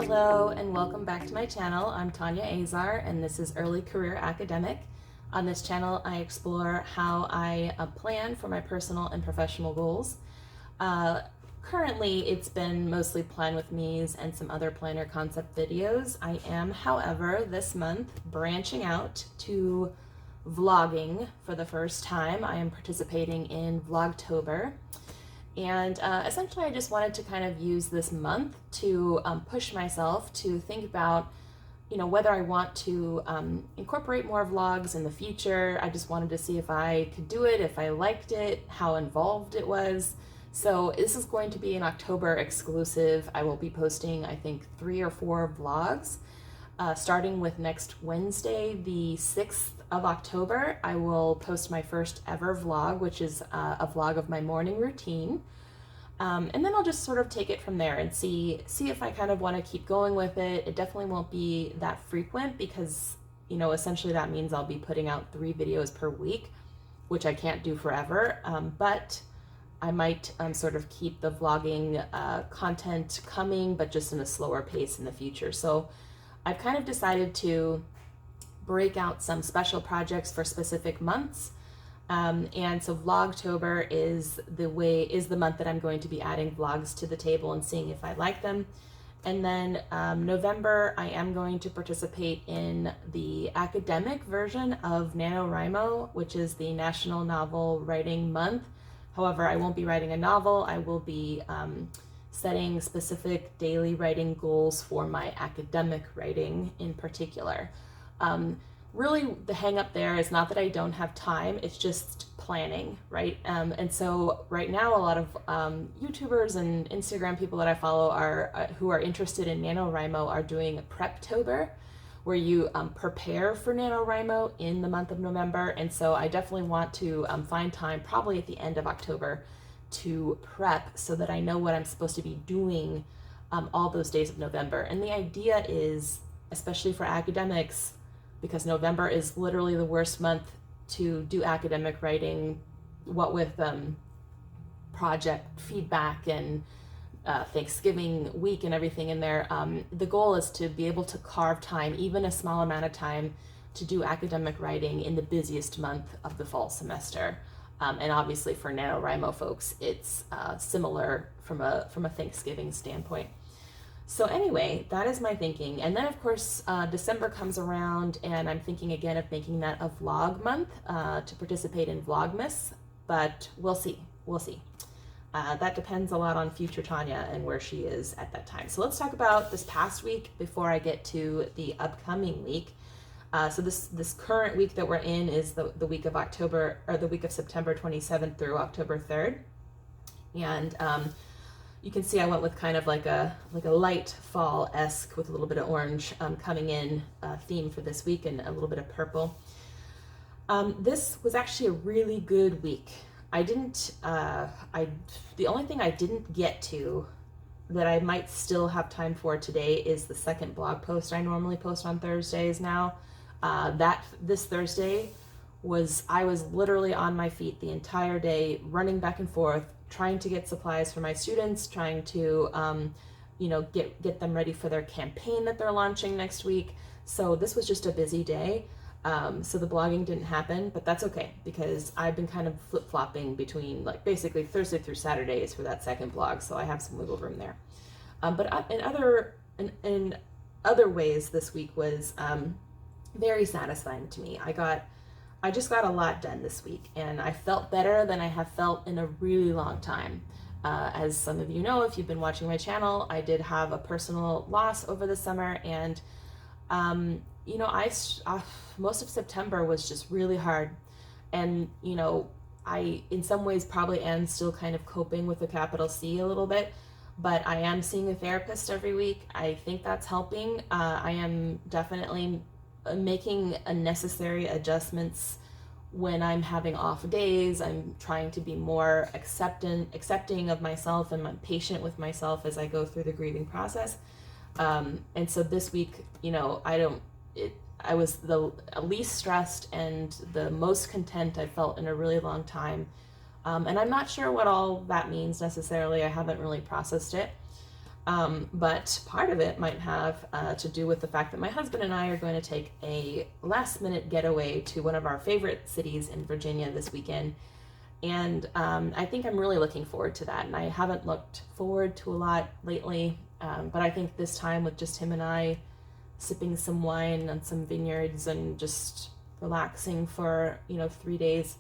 Hello and welcome back to my channel. I'm Tanya Azar and this is Early Career Academic. On this channel I explore how I plan for my personal and professional goals. Currently it's been mostly plan with me's and some other planner concept videos. I am, however, this month branching out to vlogging for the first time. I am participating in Vlogtober. And essentially I just wanted to kind of use this month to push myself to think about, whether I want to incorporate more vlogs in the future. I just wanted to see if I could do it, if I liked it, how involved it was. So this is going to be an October exclusive. I will be posting, I think, 3 or 4 vlogs. Starting with next Wednesday, the 6th of October, I will post my first ever vlog, which is a vlog of my morning routine. And then I'll just sort of take it from there and see if I kind of want to keep going with it. It definitely won't be that frequent because, essentially that means I'll be putting out 3 videos per week, which I can't do forever. But I might sort of keep the vlogging content coming, but just in a slower pace in the future. So I've kind of decided to break out some special projects for specific months. And so Vlogtober is the month that I'm going to be adding vlogs to the table and seeing if I like them. And then November, I am going to participate in the academic version of NaNoWriMo, which is the National Novel Writing Month. However, I won't be writing a novel. I will be setting specific daily writing goals for my academic writing in particular. Really, the hang up there is not that I don't have time, it's just planning, right? And so right now, a lot of YouTubers and Instagram people that I follow who are interested in NaNoWriMo are doing a Preptober, where you prepare for NaNoWriMo in the month of November. And so I definitely want to find time, probably at the end of October, to prep so that I know what I'm supposed to be doing all those days of November. And the idea is, especially for academics, because November is literally the worst month to do academic writing, what with project feedback and Thanksgiving week and everything in there. The goal is to be able to carve time, even a small amount of time, to do academic writing in the busiest month of the fall semester. And obviously for NaNoWriMo folks, it's similar from a Thanksgiving standpoint. So anyway, that is my thinking. And then of course, December comes around and I'm thinking again of making that a vlog month to participate in Vlogmas, but we'll see. That depends a lot on future Tanya and where she is at that time. So let's talk about this past week before I get to the upcoming week. So this current week that we're in is the week of October, or the week of September 27th through October 3rd. And you can see I went with kind of like a light fall-esque with a little bit of orange coming in theme for this week and a little bit of purple. This was actually a really good week. The only thing I didn't get to that I might still have time for today is the second blog post I normally post on Thursdays now. This Thursday I was literally on my feet the entire day, running back and forth, trying to get supplies for my students, trying to, get them ready for their campaign that they're launching next week. So this was just a busy day. So the blogging didn't happen, but that's okay because I've been kind of flip-flopping between basically Thursday through Saturdays for that second blog. So I have some wiggle room there. But in other ways, this week was very satisfying to me. I just got a lot done this week, and I felt better than I have felt in a really long time. As some of you know, if you've been watching my channel, I did have a personal loss over the summer, and most of September was just really hard. And I in some ways probably am still kind of coping with a capital C a little bit, but I am seeing a therapist every week. I think that's helping. I am definitely making necessary adjustments when I'm having off days. I'm trying to be more accepting of myself, and I'm patient with myself as I go through the grieving process. And so this week, I was the least stressed and the most content I felt in a really long time. And I'm not sure what all that means necessarily. I haven't really processed it. But part of it might have to do with the fact that my husband and I are going to take a last minute getaway to one of our favorite cities in Virginia this weekend. And I think I'm really looking forward to that. And I haven't looked forward to a lot lately. But I think this time with just him and I sipping some wine on some vineyards and just relaxing for, 3 days,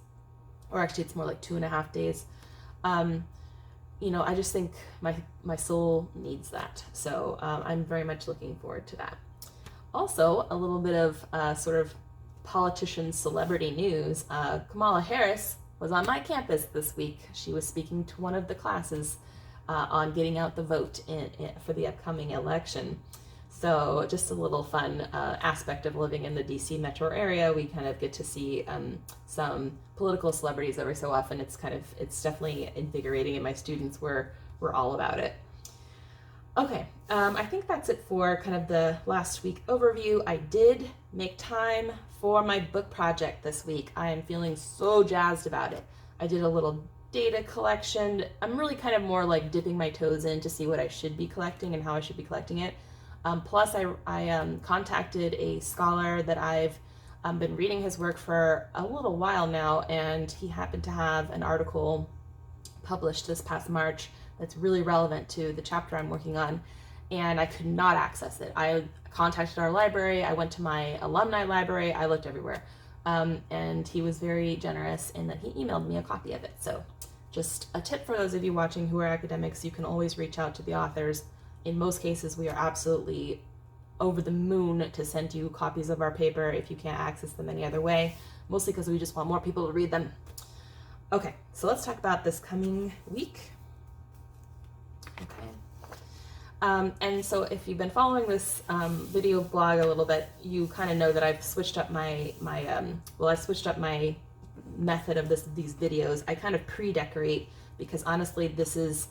or actually it's more like 2.5 days. I just think my soul needs that. So I'm very much looking forward to that. Also, a little bit of sort of politician celebrity news. Kamala Harris was on my campus this week. She was speaking to one of the classes on getting out the vote for the upcoming election. So just a little fun aspect of living in the DC metro area. We kind of get to see some political celebrities every so often. It's definitely invigorating, and my students were all about it. Okay, I think that's it for kind of the last week overview. I did make time for my book project this week. I am feeling so jazzed about it. I did a little data collection. I'm really kind of more like dipping my toes in to see what I should be collecting and how I should be collecting it. Plus, I contacted a scholar that I've been reading his work for a little while now, and he happened to have an article published this past March that's really relevant to the chapter I'm working on, and I could not access it. I contacted our library, I went to my alumni library, I looked everywhere, and he was very generous in that he emailed me a copy of it. So just a tip for those of you watching who are academics: you can always reach out to the authors. In most cases, we are absolutely over the moon to send you copies of our paper if you can't access them any other way, mostly because we just want more people to read them. Okay, so let's talk about this coming week. Okay. And so if you've been following this video blog a little bit, you kind of know that I've switched up I switched up my method of these videos. I kind of pre-decorate because honestly, this is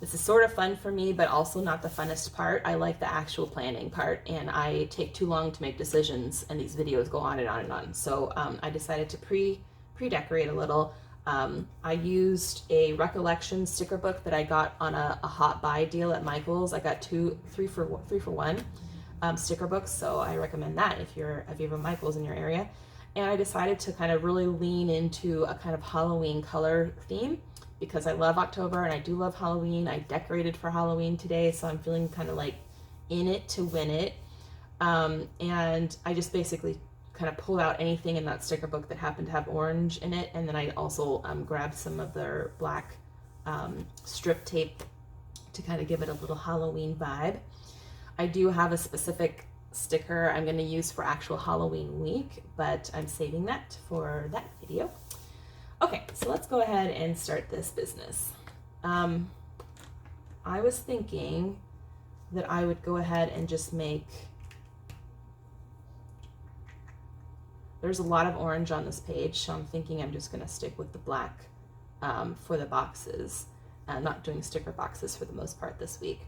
sort of fun for me, but also not the funnest part. I like the actual planning part, and I take too long to make decisions, and these videos go on and on and on. So I decided to pre-decorate a little. I used a recollection sticker book that I got on a hot buy deal at Michael's. I got three for one sticker books, so I recommend that if you have a Michael's in your area. And I decided to kind of really lean into a kind of Halloween color theme, because I love October and I do love Halloween. I decorated for Halloween today, so I'm feeling kind of like in it to win it. And I just basically kind of pulled out anything in that sticker book that happened to have orange in it. And then I also grabbed some of their black strip tape to kind of give it a little Halloween vibe. I do have a specific sticker I'm going to use for actual Halloween week, but I'm saving that for that video. Okay, so let's go ahead and start this business. I was thinking that I would go ahead and just there's a lot of orange on this page, so I'm thinking I'm just going to stick with the black for the boxes. I'm not doing sticker boxes for the most part this week.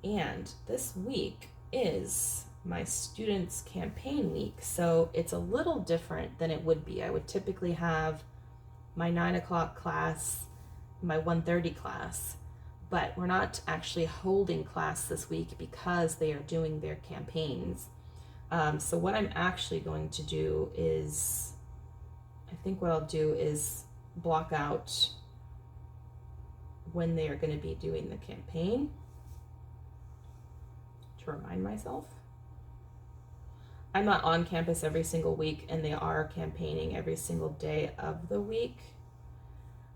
And this week is my students' campaign week, so it's a little different than it would be. I would typically have my 9 o'clock class, my 1:30 class, but we're not actually holding class this week because they are doing their campaigns. So what I'm actually going to do is, I think what I'll do is block out when they are going to be doing the campaign, to remind myself. I'm not on campus every single week, and they are campaigning every single day of the week,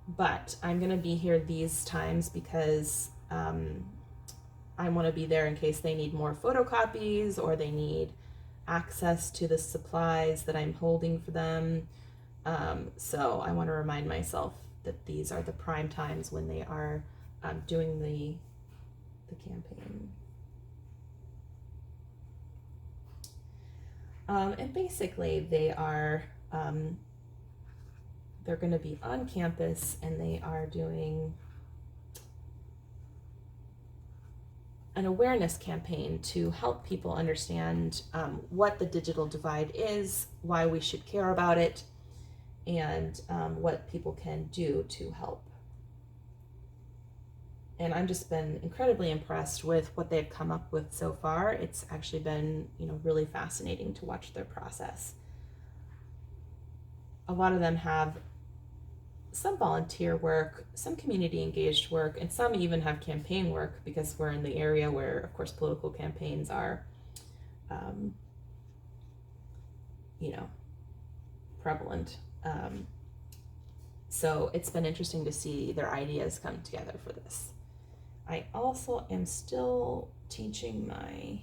but I'm going to be here these times because I want to be there in case they need more photocopies or they need access to the supplies that I'm holding for them. So I want to remind myself that these are the prime times when they are doing the campaign. And basically they are, they're going to be on campus, and they are doing an awareness campaign to help people understand what the digital divide is, why we should care about it, and what people can do to help. And I've just been incredibly impressed with what they've come up with so far. It's actually been, really fascinating to watch their process. A lot of them have some volunteer work, some community engaged work, and some even have campaign work, because we're in the area where, of course, political campaigns are, prevalent. So it's been interesting to see their ideas come together for this. I also am still teaching my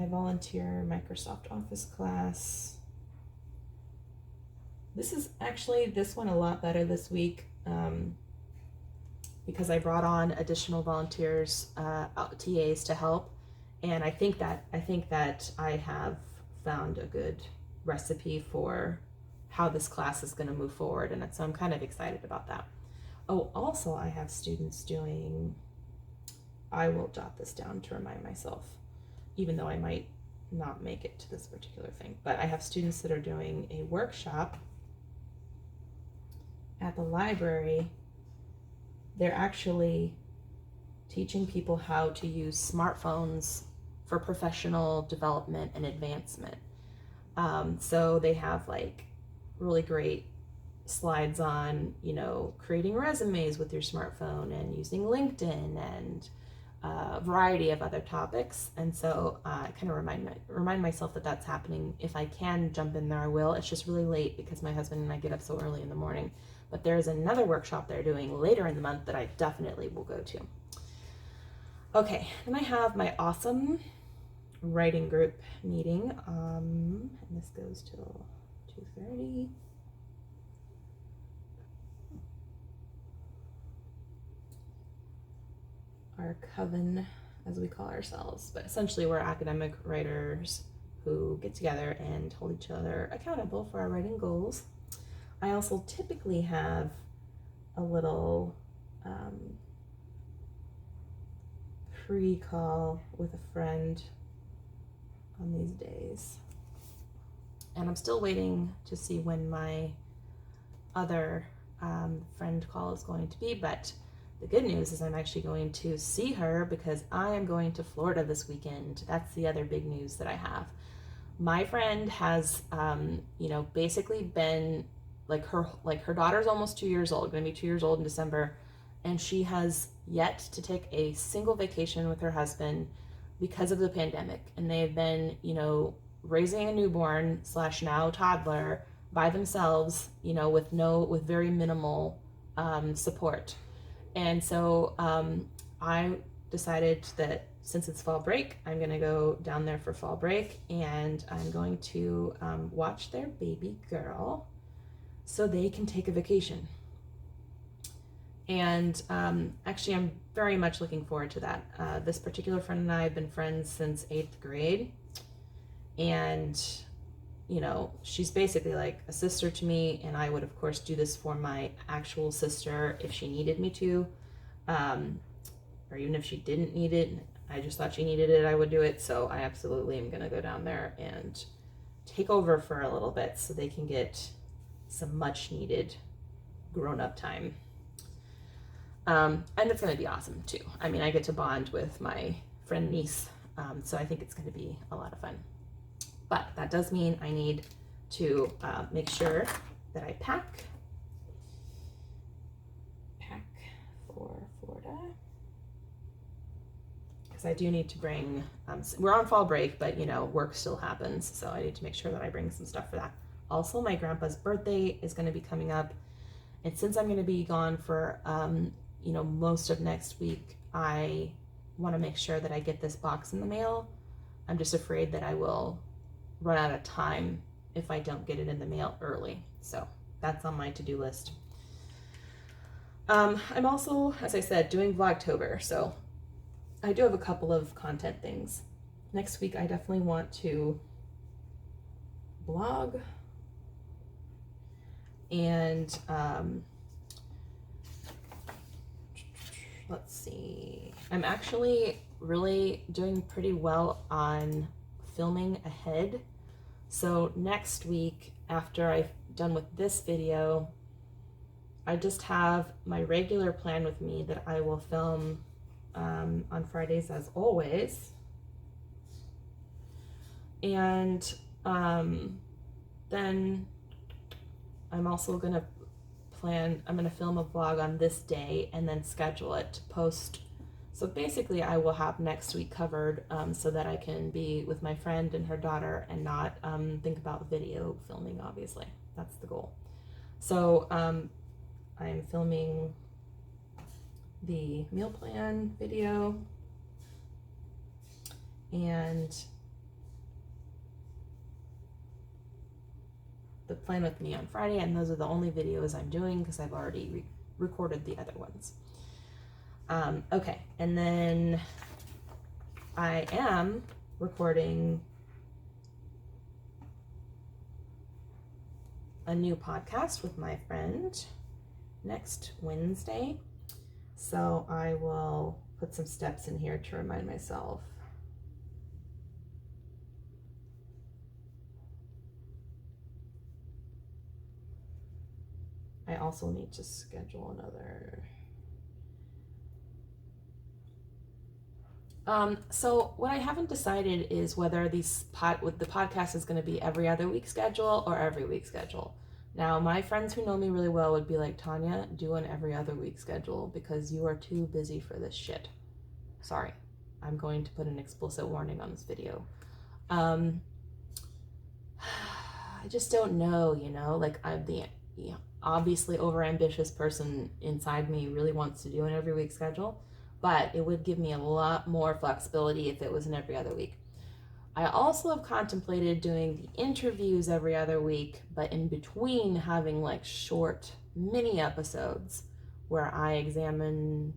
volunteer Microsoft Office class. This is actually, this one a lot better this week, because I brought on additional volunteers, TAs to help, and I think that I have found a good recipe for how this class is going to move forward, and so I'm kind of excited about that. Oh, also I have students doing, I will jot this down to remind myself, even though I might not make it to this particular thing, but I have students that are doing a workshop at the library. They're actually teaching people how to use smartphones for professional development and advancement. So they have like really great slides on, creating resumes with your smartphone and using LinkedIn and a variety of other topics. And so I kind of remind myself that that's happening. If I can jump in there, I will. It's just really late because my husband and I get up so early in the morning. But there's another workshop they're doing later in the month that I definitely will go to. Okay, then I have my awesome writing group meeting, and this goes till 2:30. Our coven, as we call ourselves, but essentially we're academic writers who get together and hold each other accountable for our writing goals. I also typically have a little pre-call with a friend on these days. And I'm still waiting to see when my other friend call is going to be, but the good news is I'm actually going to see her because I am going to Florida this weekend. That's the other big news that I have. My friend has, basically been her daughter's almost 2 years old, going to be 2 years old in December, and she has yet to take a single vacation with her husband because of the pandemic. And they have been, raising a newborn / now toddler by themselves, with very minimal support. And so I decided that since it's fall break, I'm going to go down there for fall break, and I'm going to watch their baby girl so they can take a vacation. And actually, I'm very much looking forward to that. This particular friend and I have been friends since 8th grade. And, she's basically like a sister to me. And I would, of course, do this for my actual sister if she needed me to. Or even if she didn't need it, I just thought she needed it, I would do it. So I absolutely am going to go down there and take over for a little bit so they can get some much needed grown-up time. And it's going to be awesome too. I mean, I get to bond with my friend niece, so I think it's going to be a lot of fun. But that does mean I need to make sure that I pack for Florida, because I do need to bring, we're on fall break, but work still happens, so I need to make sure that I bring some stuff for that. Also, my grandpa's birthday is going to be coming up, and since I'm going to be gone for most of next week, I want to make sure that I get this box in the mail. I'm just afraid that I will run out of time if I don't get it in the mail early. So that's on my to-do list. I'm also, as I said, doing Vlogtober, so I do have a couple of content things. Next week, I definitely want to blog, and let's see. I'm actually really doing pretty well on filming ahead. So next week, after I've done with this video, I just have my regular plan with me that I will film on Fridays as always. And then I'm also gonna I'm gonna film a vlog on this day and then schedule it to post. So basically I will have next week covered so that I can be with my friend and her daughter and not think about video filming, obviously. That's the goal. So I'm filming the meal plan video and the plan with me on Friday, and those are the only videos I'm doing because I've already recorded the other ones. Okay, and then I am recording a new podcast with my friend next Wednesday, so I will put some steps in here to remind myself. I also need to schedule another. So what I haven't decided is whether the podcast is going to be every other week schedule or every week schedule. Now, my friends who know me really well would be like, Tanya, do an every other week schedule because you are too busy for this shit. Sorry, I'm going to put an explicit warning on this video. I just don't know, like I'm the obviously overambitious person inside me really wants to do an every week schedule, but it would give me a lot more flexibility if it was an every other week. I also have contemplated doing the interviews every other week, but in between having like short mini episodes where I examine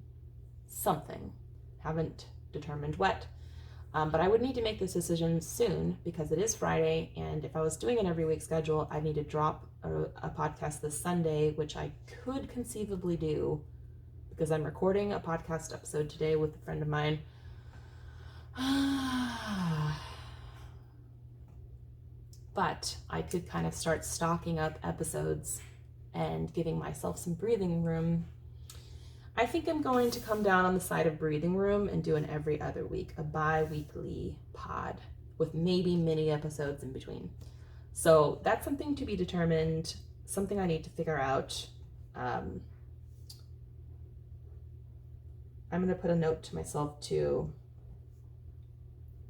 something. Haven't determined what. But I would need to make this decision soon because it is Friday, and if I was doing an every week schedule, I need to drop a podcast this Sunday, which I could conceivably do because I'm recording a podcast episode today with a friend of mine. But I could kind of start stocking up episodes and giving myself some breathing room. I think I'm going to come down on the side of breathing room and do an every other week, a bi-weekly pod with maybe mini episodes in between. So that's something to be determined, something I need to figure out. I'm going to put a note to myself to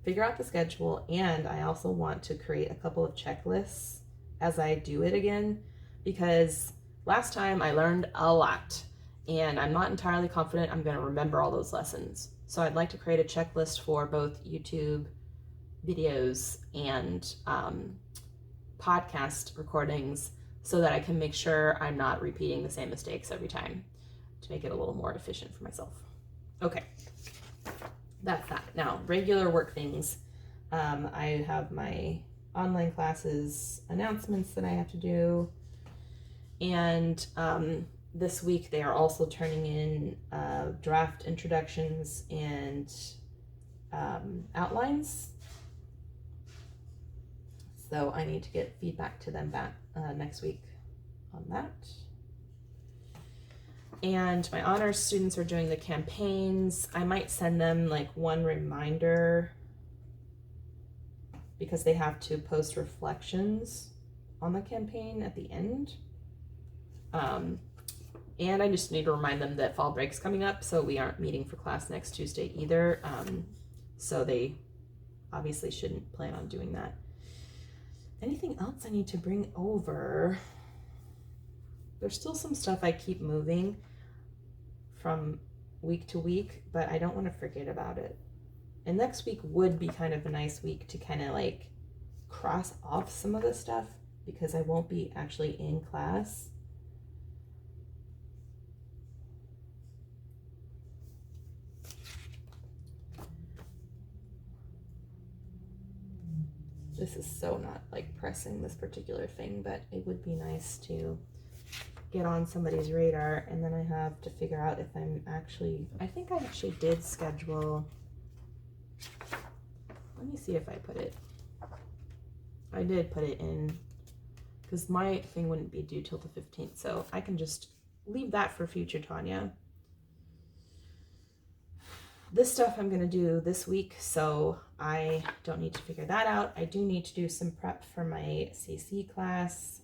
figure out the schedule, and I also want to create a couple of checklists as I do it again, because last time I learned a lot. And I'm not entirely confident I'm going to remember all those lessons. So I'd like to create a checklist for both YouTube videos and podcast recordings so that I can make sure I'm not repeating the same mistakes every time to make it a little more efficient for myself. Okay, that's that. Now, regular work things. I have my online classes announcements that I have to do. And this week they are also turning in draft introductions and outlines. So I need to get feedback to them back next week on that. And my honors students are doing the campaigns. I might send them like one reminder because they have to post reflections on the campaign at the end. And I just need to remind them that fall break's coming up, so we aren't meeting for class next Tuesday either. So they obviously shouldn't plan on doing that. Anything else I need to bring over? There's still some stuff I keep moving from week to week, but I don't want to forget about it. And next week would be kind of a nice week to kind of like cross off some of the stuff because I won't be actually in class. This is so not like pressing this particular thing, but it would be nice to get on somebody's radar, and then I have to figure out if I think I actually did schedule, let me see if I put it, I did put it in, because my thing wouldn't be due till the 15th, so I can just leave that for future Tanya. This stuff I'm going to do this week, so I don't need to figure that out. I do need to do some prep for my CC class.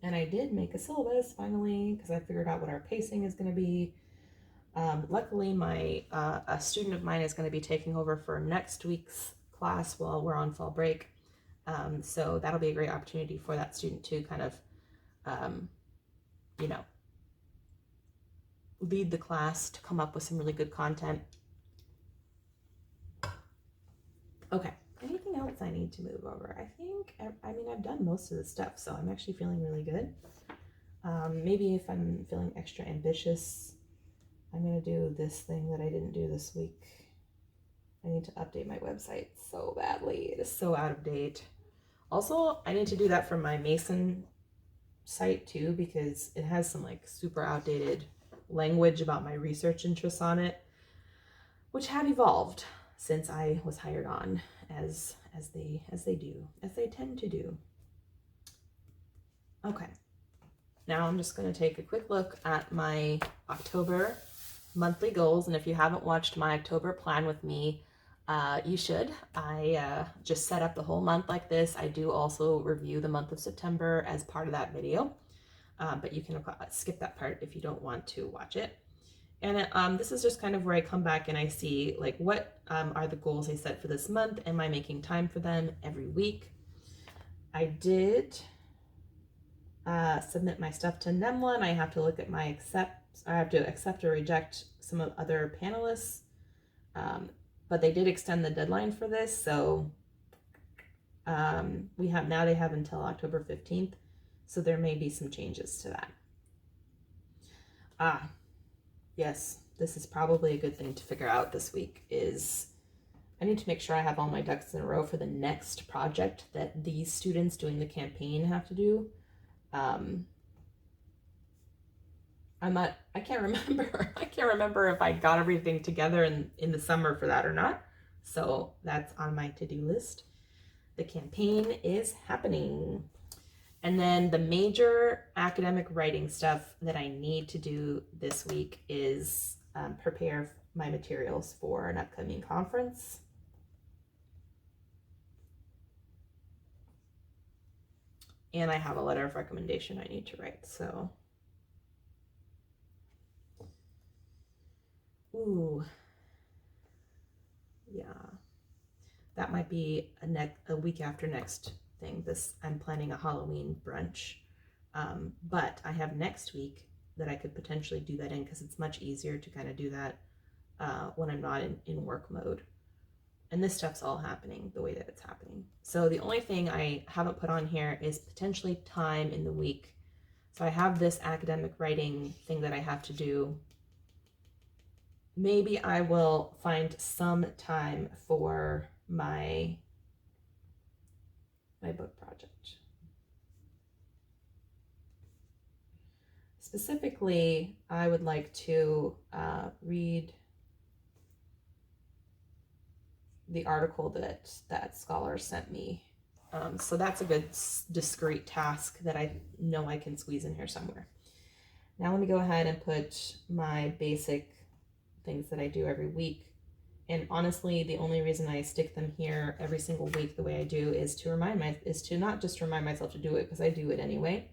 And I did make a syllabus finally, because I figured out what our pacing is going to be. Luckily, a student of mine is going to be taking over for next week's class while we're on fall break. So that'll be a great opportunity for that student to kind of, lead the class to come up with some really good content. Okay, anything else I need to move over? I've done most of the stuff, so I'm actually feeling really good. Maybe if I'm feeling extra ambitious, I'm going to do this thing that I didn't do this week. I need to update my website so badly. It is so out of date. Also, I need to do that for my Mason site too, because it has some like super outdated language about my research interests on it, which have evolved since I was hired on, as they tend to do. Okay, now I'm just going to take a quick look at my October monthly goals, and if you haven't watched my October plan with me, you should. I just set up the whole month like this. I do also review the month of September as part of that video, but you can skip that part if you don't want to watch it. And this is just kind of where I come back and I see like what are the goals I set for this month. Am I making time for them every week? I did submit my stuff to NEMLA, and I have to look at my I have to accept or reject some of other panelists. But they did extend the deadline for this, so they have until October 15th, so there may be some changes to that. Yes, this is probably a good thing to figure out this week, is I need to make sure I have all my ducks in a row for the next project that these students doing the campaign have to do. I can't remember. I can't remember if I got everything together in the summer for that or not. So that's on my to-do list. The campaign is happening. And then the major academic writing stuff that I need to do this week is prepare my materials for an upcoming conference. And I have a letter of recommendation I need to write, so. Ooh. Yeah. That might be a week after next thing. I'm planning a Halloween brunch. But I have next week that I could potentially do that in, because it's much easier to kind of do that when I'm not in work mode. And this stuff's all happening the way that it's happening. So the only thing I haven't put on here is potentially time in the week. So I have this academic writing thing that I have to do. Maybe I will find some time for my book project. Specifically, I would like to read the article that scholar sent me. So that's a good discrete task that I know I can squeeze in here somewhere. Now let me go ahead and put my basic things that I do every week. And honestly, the only reason I stick them here every single week the way I do is to not just remind myself to do it, because I do it anyway.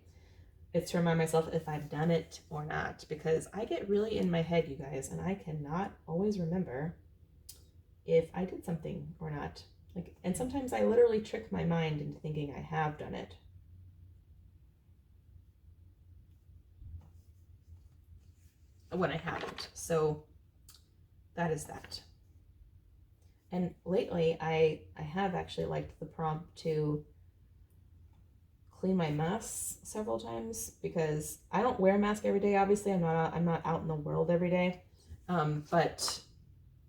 It's to remind myself if I've done it or not, because I get really in my head, you guys, and I cannot always remember if I did something or not. And sometimes I literally trick my mind into thinking I have done it. When I haven't. So that is that. And lately, I have actually liked the prompt to clean my masks several times, because I don't wear a mask every day. Obviously, I'm not out in the world every day. But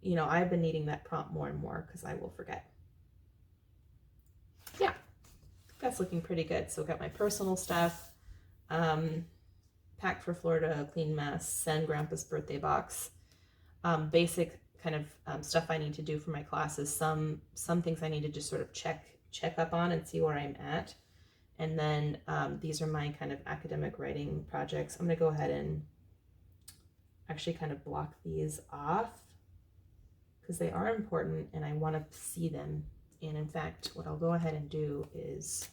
you know, I've been needing that prompt more and more because I will forget. Yeah. that's looking pretty good. So I've got my personal stuff, pack for Florida, clean mess, send grandpa's birthday box, basic kind of stuff I need to do for my classes. Some things I need to just sort of check up on and see where I'm at. And then these are my kind of academic writing projects. I'm going to go ahead and actually kind of block these off because they are important and I want to see them. And in fact, what I'll go ahead and do is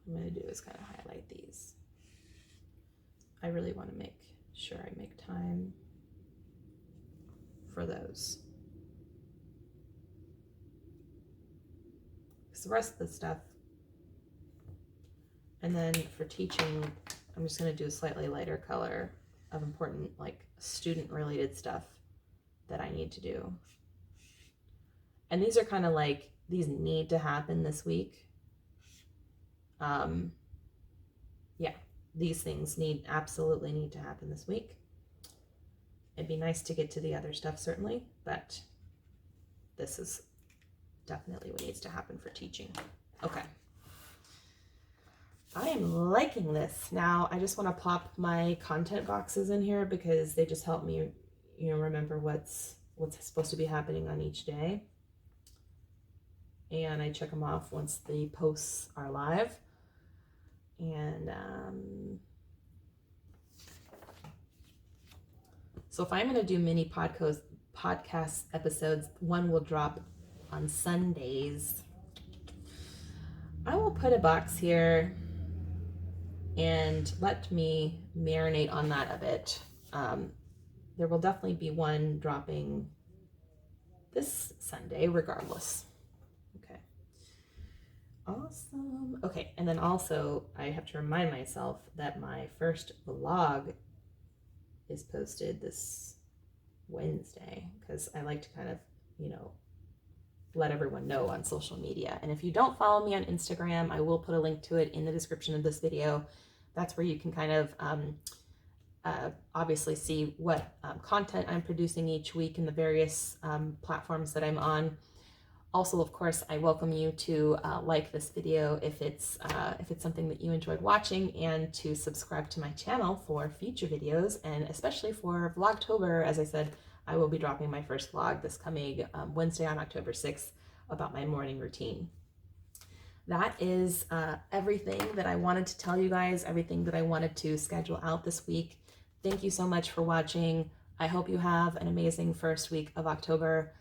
what I'm going to do is kind of highlight these. I really want to make sure I make time for those. Because the rest of the stuff, and then for teaching, I'm just going to do a slightly lighter color of important, like student related stuff that I need to do. And these are kind of like, these need to happen this week. Yeah, these things absolutely need to happen this week. It'd be nice to get to the other stuff, certainly, but this is definitely what needs to happen for teaching. Okay. I am liking this. Now, I just want to pop my content boxes in here because they just help me, remember what's supposed to be happening on each day. And I check them off once the posts are live. And so if I'm going to do mini podcast episodes, one will drop on Sundays. I will put a box here and let me marinate on that a bit. There will definitely be one dropping this Sunday regardless. Okay. Awesome. Okay, and then also I have to remind myself that my first vlog is posted this Wednesday because I like to kind of, let everyone know on social media. And if you don't follow me on Instagram, I will put a link to it in the description of this video. That's where you can kind of obviously see what content I'm producing each week in the various platforms that I'm on. Also, of course, I welcome you to like this video if it's something that you enjoyed watching, and to subscribe to my channel for future videos, and especially for Vlogtober. As I said, I will be dropping my first vlog this coming Wednesday on October 6th about my morning routine. That is everything that I wanted to tell you guys, everything that I wanted to schedule out this week. Thank you so much for watching. I hope you have an amazing first week of October.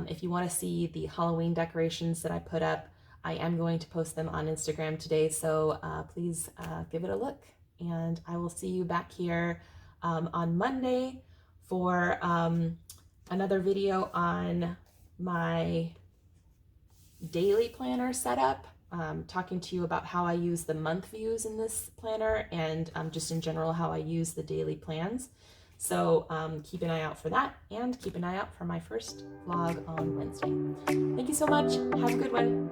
If you want to see the Halloween decorations that I put up, I am going to post them on Instagram today, so please give it a look. And I will see you back here on Monday for another video on my daily planner setup, talking to you about how I use the month views in this planner, and just in general how I use the daily plans. So keep an eye out for that, and keep an eye out for my first vlog on Wednesday. Thank you so much. Have a good one.